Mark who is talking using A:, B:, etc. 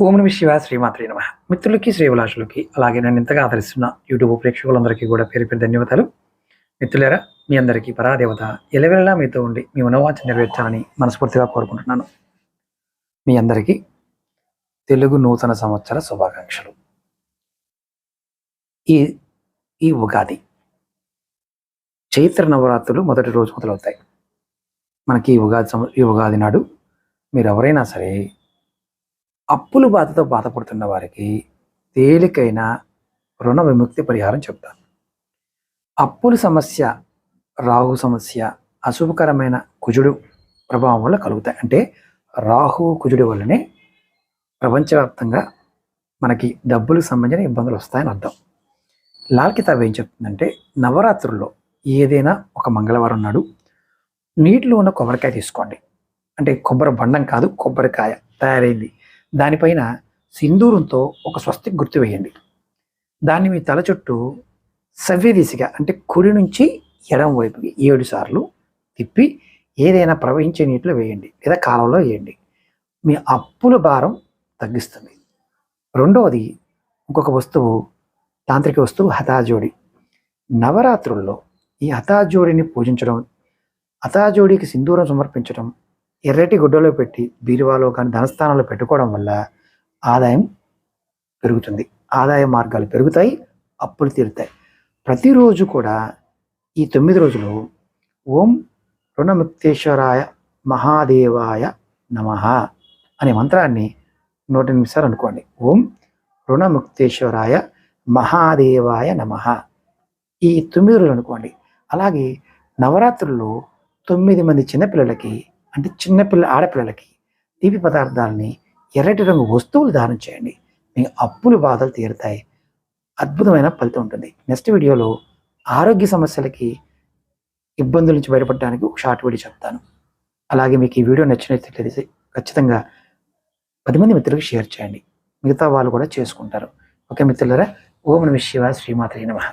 A: ఓం నమః శివాయ శ్రీమాత్రే నమః. మిత్రులకి శ్రేభిలాషులకి అలాగే నన్ను ఇంతగా ఆదరిస్తున్న యూట్యూబ్ ప్రేక్షకులందరికీ కూడా పేరు పేరు ధన్యవాదాలు. మిత్రులారా, మీ అందరికీ పరాదేవత ఎల్లవెల్లా మీతో ఉండి మీ మనోవాంఛ నెరవేర్చాలని మనస్ఫూర్తిగా కోరుకుంటున్నాను. మీ అందరికీ తెలుగు నూతన సంవత్సర శుభాకాంక్షలు. ఈ ఈ ఉగాది చైత్ర నవరాత్రులు మొదటి రోజు మొదలవుతాయి. మనకి ఈ ఉగాది నాడు మీరు ఎవరైనా సరే అప్పుల బాధతో బాధపడుతున్న వారికి తేలికైన రుణ విముక్తి పరిహారం చెప్తాను. అప్పుల సమస్య, రాహు సమస్య, అశుభకరమైన కుజుడు ప్రభావం వల్ల కలుగుతాయి. అంటే రాహు కుజుడి వల్లనే ప్రపంచవ్యాప్తంగా మనకి డబ్బులకు సంబంధించిన ఇబ్బందులు వస్తాయని అర్థం. లాల్ కితాబ్ ఏం చెప్తుందంటే, నవరాత్రుల్లో ఏదైనా ఒక మంగళవారం నాడు నీటిలో ఉన్న కొబ్బరికాయ తీసుకోండి. అంటే కొబ్బరి బండం కాదు, కొబ్బరికాయ తయారైంది. దానిపైన సింధూరంతో ఒక స్వస్తిక్ గుర్తు వేయండి. దాన్ని మీ తల చుట్టూ సవ్యదిశగా అంటే కుడి నుంచి ఎడం వైపుకి 7 సార్లు తిప్పి ఏదైనా ప్రవహించే నీటిలో వేయండి, లేదా కాలంలో వేయండి. మీ అప్పుల భారం తగ్గిస్తుంది. రెండవది, ఇంకొక వస్తువు, తాంత్రిక వస్తువు హతాజోడి. నవరాత్రుల్లో ఈ హతాజోడిని పూజించడం, హతాజోడికి సింధూరం సమర్పించడం, ఎర్రటి గుడ్డలో పెట్టి బీరువాలో కానీ ధనస్థానంలో పెట్టుకోవడం వల్ల ఆదాయం పెరుగుతుంది. ఆదాయ మార్గాలు పెరుగుతాయి, అప్పులు తీరుతాయి. ప్రతిరోజు కూడా ఈ 9 రోజులు ఓం రుణముక్తేశ్వరాయ మహాదేవాయ నమః అనే మంత్రాన్ని 108 సార్లు అనుకోండి. ఓం రుణముక్తేశ్వరాయ మహాదేవాయ నమః ఈ 9 రోజులు అనుకోండి. అలాగే నవరాత్రుల్లో 9 మంది చిన్నపిల్లలకి, అంటే ఆడపిల్లలకి తీపి పదార్థాలని, ఎర్రటి రంగు వస్తువులు దానం చేయండి. మీ అప్పుల బాధలు తీరుతాయి. అద్భుతమైన ఫలితం ఉంటుంది. నెక్స్ట్ వీడియోలో ఆరోగ్య సమస్యలకి, ఇబ్బందుల నుంచి బయటపడడానికి ఒక షార్ట్ వీడియో చెప్తాను. అలాగే మీకు ఈ వీడియో నచ్చినట్లయితే ఖచ్చితంగా 10 మంది మిత్రులకు షేర్ చేయండి. మిగతా వాళ్ళు కూడా చేసుకుంటారు. ఓకే మిత్రులారా, ఓం నమః శివాయ శ్రీమాత్రే నమః.